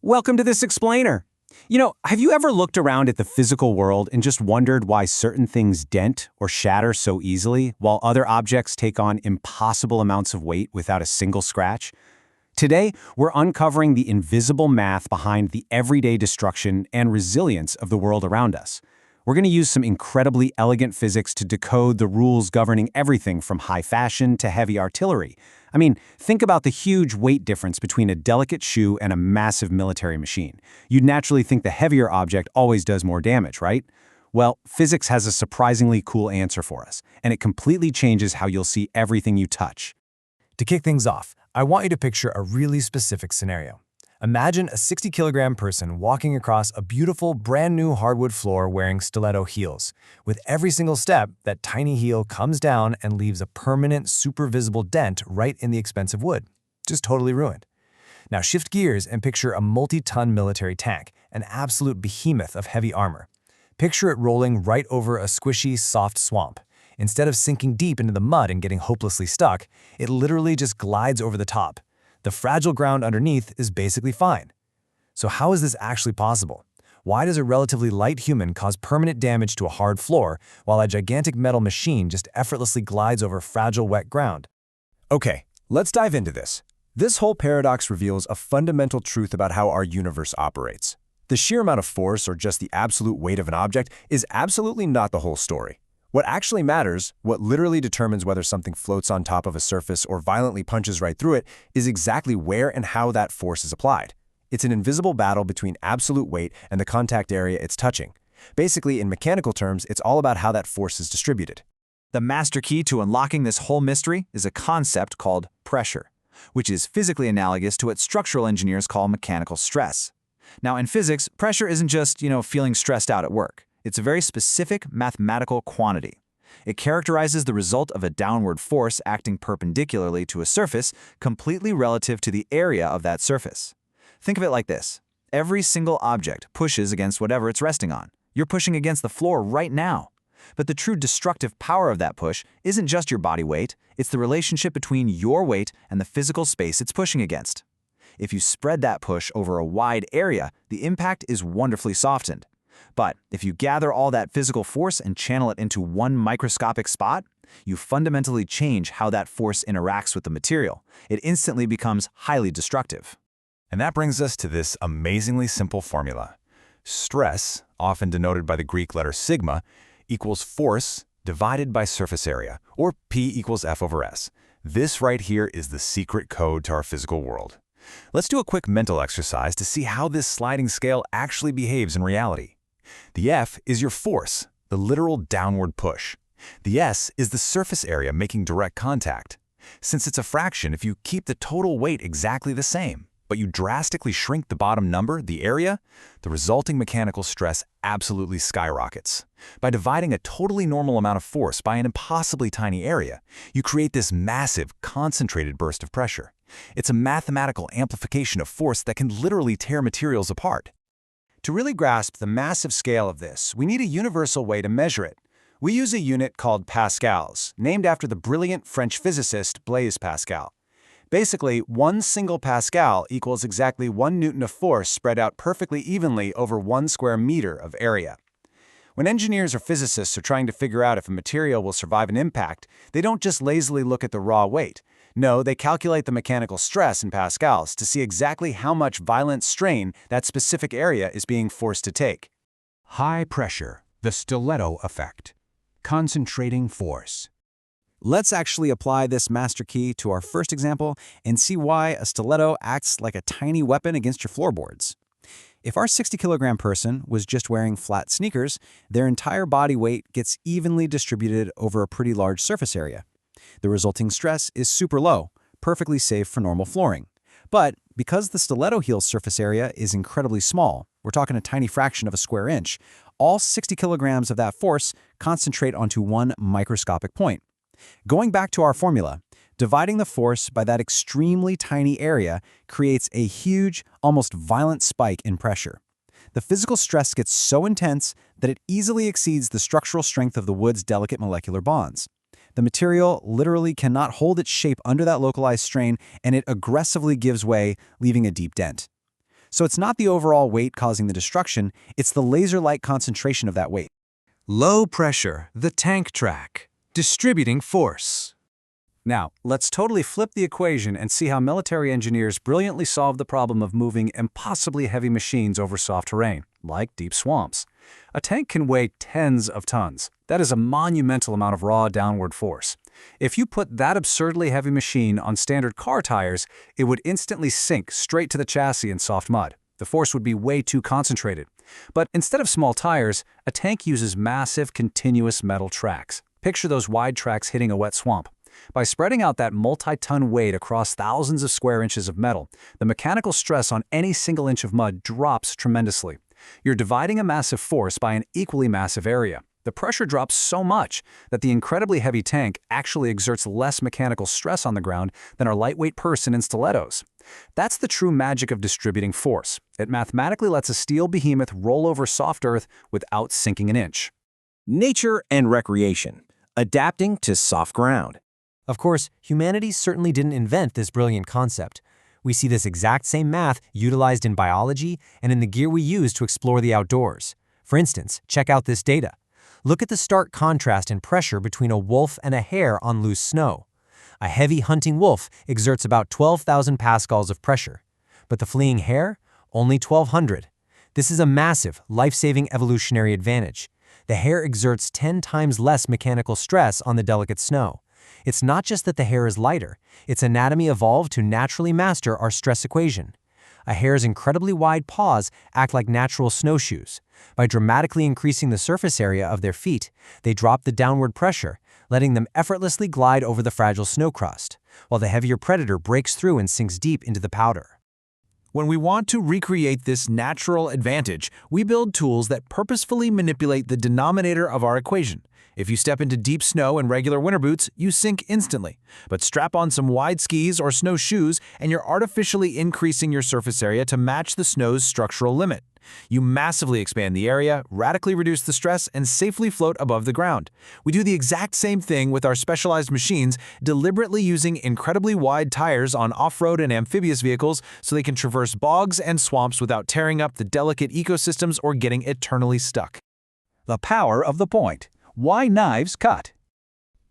Welcome to this explainer. Have you ever looked around at the physical world and just wondered why certain things dent or shatter so easily, while other objects take on impossible amounts of weight without a single scratch? Today, we're uncovering the invisible math behind the everyday destruction and resilience of the world around us. We're going to use some incredibly elegant physics to decode the rules governing everything from high fashion to heavy artillery. Think about the huge weight difference between a delicate shoe and a massive military machine. You'd naturally think the heavier object always does more damage, right? Well, physics has a surprisingly cool answer for us, and it completely changes how you'll see everything you touch. To kick things off, I want you to picture a really specific scenario. Imagine a 60-kilogram person walking across a beautiful, brand-new hardwood floor wearing stiletto heels. With every single step, that tiny heel comes down and leaves a permanent, super visible dent right in the expensive wood. Just totally ruined. Now shift gears and picture a multi-ton military tank, an absolute behemoth of heavy armor. Picture it rolling right over a squishy, soft swamp. Instead of sinking deep into the mud and getting hopelessly stuck, it literally just glides over the top. The fragile ground underneath is basically fine. So how is this actually possible? Why does a relatively light human cause permanent damage to a hard floor, while a gigantic metal machine just effortlessly glides over fragile, wet ground? Okay, let's dive into this. This whole paradox reveals a fundamental truth about how our universe operates. The sheer amount of force, or just the absolute weight of an object, is absolutely not the whole story. What actually matters, what literally determines whether something floats on top of a surface or violently punches right through it, is exactly where and how that force is applied. It's an invisible battle between absolute weight and the contact area it's touching. Basically, in mechanical terms, it's all about how that force is distributed. The master key to unlocking this whole mystery is a concept called pressure, which is physically analogous to what structural engineers call mechanical stress. Now, in physics, pressure isn't just, feeling stressed out at work. It's a very specific mathematical quantity. It characterizes the result of a downward force acting perpendicularly to a surface, completely relative to the area of that surface. Think of it like this. Every single object pushes against whatever it's resting on. You're pushing against the floor right now. But the true destructive power of that push isn't just your body weight, it's the relationship between your weight and the physical space it's pushing against. If you spread that push over a wide area, the impact is wonderfully softened. But if you gather all that physical force and channel it into one microscopic spot, you fundamentally change how that force interacts with the material. It instantly becomes highly destructive. And that brings us to this amazingly simple formula. Stress, often denoted by the Greek letter sigma, equals force divided by surface area, or P equals F over S. This right here is the secret code to our physical world. Let's do a quick mental exercise to see how this sliding scale actually behaves in reality. The F is your force, the literal downward push. The S is the surface area making direct contact. Since it's a fraction, if you keep the total weight exactly the same, but you drastically shrink the bottom number, the area, the resulting mechanical stress absolutely skyrockets. By dividing a totally normal amount of force by an impossibly tiny area, you create this massive, concentrated burst of pressure. It's a mathematical amplification of force that can literally tear materials apart. To really grasp the massive scale of this, we need a universal way to measure it. We use a unit called pascals, named after the brilliant French physicist Blaise Pascal. Basically, 1 single pascal equals exactly 1 newton of force spread out perfectly evenly over 1 square meter of area. When engineers or physicists are trying to figure out if a material will survive an impact, they don't just lazily look at the raw weight. No, they calculate the mechanical stress in pascals to see exactly how much violent strain that specific area is being forced to take. High pressure, the stiletto effect. Concentrating force. Let's actually apply this master key to our first example and see why a stiletto acts like a tiny weapon against your floorboards. If our 60-kilogram person was just wearing flat sneakers, their entire body weight gets evenly distributed over a pretty large surface area. The resulting stress is super low, perfectly safe for normal flooring. But because the stiletto heel surface area is incredibly small, we're talking a tiny fraction of a square inch, all 60 kilograms of that force concentrate onto one microscopic point. Going back to our formula, dividing the force by that extremely tiny area creates a huge, almost violent spike in pressure. The physical stress gets so intense that it easily exceeds the structural strength of the wood's delicate molecular bonds. The material literally cannot hold its shape under that localized strain, and it aggressively gives way, leaving a deep dent. So it's not the overall weight causing the destruction, it's the laser-like concentration of that weight. Low pressure, the tank track. Distributing force. Now, let's totally flip the equation and see how military engineers brilliantly solve the problem of moving impossibly heavy machines over soft terrain, like deep swamps. A tank can weigh tens of tons. That is a monumental amount of raw downward force. If you put that absurdly heavy machine on standard car tires, it would instantly sink straight to the chassis in soft mud. The force would be way too concentrated. But instead of small tires, a tank uses massive, continuous metal tracks. Picture those wide tracks hitting a wet swamp. By spreading out that multi-ton weight across thousands of square inches of metal, the mechanical stress on any single inch of mud drops tremendously. You're dividing a massive force by an equally massive area. The pressure drops so much that the incredibly heavy tank actually exerts less mechanical stress on the ground than our lightweight person in stilettos. That's the true magic of distributing force. It mathematically lets a steel behemoth roll over soft earth without sinking an inch. Nature and recreation. Adapting to soft ground. Of course, humanity certainly didn't invent this brilliant concept. We see this exact same math utilized in biology and in the gear we use to explore the outdoors. For instance, check out this data. Look at the stark contrast in pressure between a wolf and a hare on loose snow. A heavy hunting wolf exerts about 12,000 pascals of pressure, but the fleeing hare, only 1,200. This is a massive, life-saving evolutionary advantage. The hare exerts 10 times less mechanical stress on the delicate snow. It's not just that the hare is lighter, its anatomy evolved to naturally master our stress equation. A hare's incredibly wide paws act like natural snowshoes. By dramatically increasing the surface area of their feet, they drop the downward pressure, letting them effortlessly glide over the fragile snow crust, while the heavier predator breaks through and sinks deep into the powder. When we want to recreate this natural advantage, we build tools that purposefully manipulate the denominator of our equation. If you step into deep snow in regular winter boots, you sink instantly. But strap on some wide skis or snow shoes and you're artificially increasing your surface area to match the snow's structural limit. You massively expand the area, radically reduce the stress, and safely float above the ground. We do the exact same thing with our specialized machines, deliberately using incredibly wide tires on off-road and amphibious vehicles so they can traverse bogs and swamps without tearing up the delicate ecosystems or getting eternally stuck. The power of the point. Why knives cut?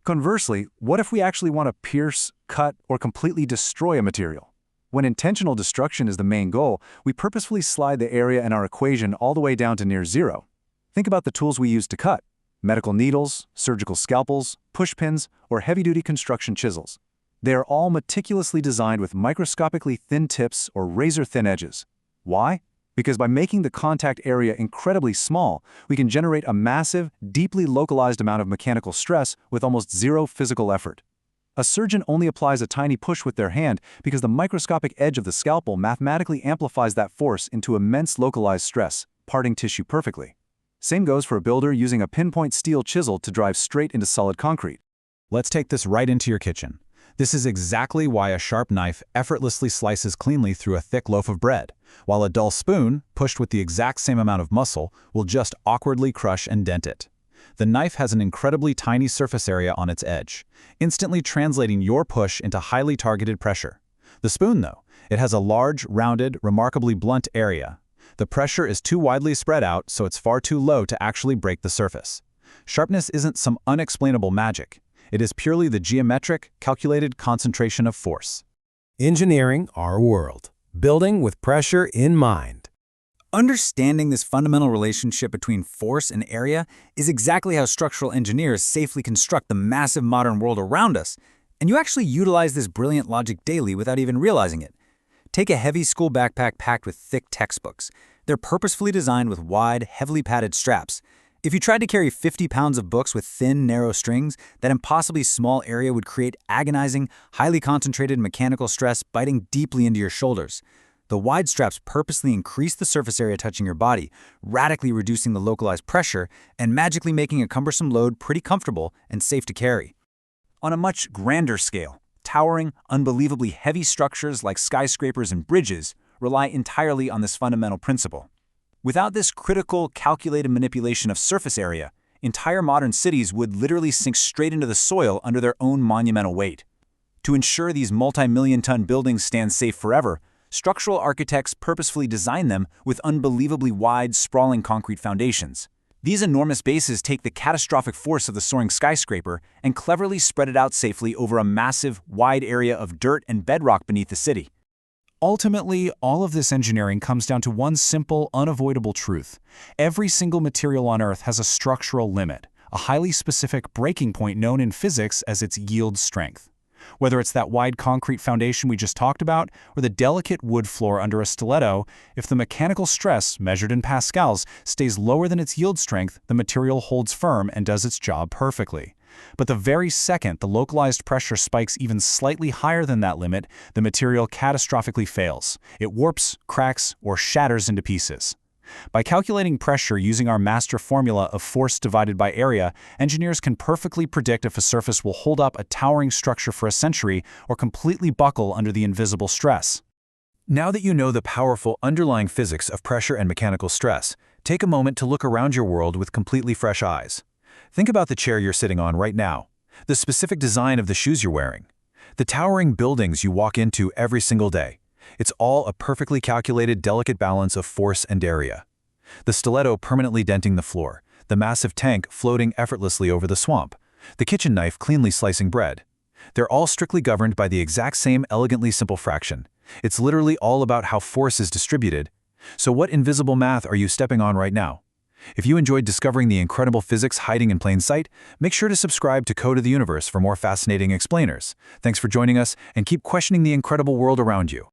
Conversely, what if we actually want to pierce, cut, or completely destroy a material? When intentional destruction is the main goal, we purposefully slide the area in our equation all the way down to near zero. Think about the tools we use to cut: medical needles, surgical scalpels, push pins, or heavy-duty construction chisels. They are all meticulously designed with microscopically thin tips or razor-thin edges. Why? Because by making the contact area incredibly small, we can generate a massive, deeply localized amount of mechanical stress with almost zero physical effort. A surgeon only applies a tiny push with their hand because the microscopic edge of the scalpel mathematically amplifies that force into immense localized stress, parting tissue perfectly. Same goes for a builder using a pinpoint steel chisel to drive straight into solid concrete. Let's take this right into your kitchen. This is exactly why a sharp knife effortlessly slices cleanly through a thick loaf of bread, while a dull spoon, pushed with the exact same amount of muscle, will just awkwardly crush and dent it. The knife has an incredibly tiny surface area on its edge, instantly translating your push into highly targeted pressure. The spoon, though, it has a large, rounded, remarkably blunt area. The pressure is too widely spread out, so it's far too low to actually break the surface. Sharpness isn't some unexplainable magic. It is purely the geometric, calculated concentration of force. Engineering our world. Building with pressure in mind. Understanding this fundamental relationship between force and area is exactly how structural engineers safely construct the massive modern world around us. And you actually utilize this brilliant logic daily without even realizing it. Take a heavy school backpack packed with thick textbooks. They're purposefully designed with wide, heavily padded straps. If you tried to carry 50 pounds of books with thin, narrow strings, that impossibly small area would create agonizing, highly concentrated mechanical stress biting deeply into your shoulders. The wide straps purposely increase the surface area touching your body, radically reducing the localized pressure and magically making a cumbersome load pretty comfortable and safe to carry. On a much grander scale, towering, unbelievably heavy structures like skyscrapers and bridges rely entirely on this fundamental principle. Without this critical, calculated manipulation of surface area, entire modern cities would literally sink straight into the soil under their own monumental weight. To ensure these multi-million-ton buildings stand safe forever, Structural architects purposefully design them with unbelievably wide, sprawling concrete foundations. These enormous bases take the catastrophic force of the soaring skyscraper and cleverly spread it out safely over a massive, wide area of dirt and bedrock beneath the city. Ultimately, all of this engineering comes down to one simple, unavoidable truth. Every single material on Earth has a structural limit, a highly specific breaking point known in physics as its yield strength. Whether it's that wide concrete foundation we just talked about, or the delicate wood floor under a stiletto, if the mechanical stress, measured in pascals, stays lower than its yield strength, the material holds firm and does its job perfectly. But the very second the localized pressure spikes even slightly higher than that limit, the material catastrophically fails. It warps, cracks, or shatters into pieces. By calculating pressure using our master formula of force divided by area, engineers can perfectly predict if a surface will hold up a towering structure for a century or completely buckle under the invisible stress. Now that you know the powerful underlying physics of pressure and mechanical stress, take a moment to look around your world with completely fresh eyes. Think about the chair you're sitting on right now, the specific design of the shoes you're wearing, the towering buildings you walk into every single day. It's all a perfectly calculated, delicate balance of force and area. The stiletto permanently denting the floor, the massive tank floating effortlessly over the swamp, the kitchen knife cleanly slicing bread. They're all strictly governed by the exact same elegantly simple fraction. It's literally all about how force is distributed. So what invisible math are you stepping on right now? If you enjoyed discovering the incredible physics hiding in plain sight, make sure to subscribe to Code of the Universe for more fascinating explainers. Thanks for joining us, and keep questioning the incredible world around you.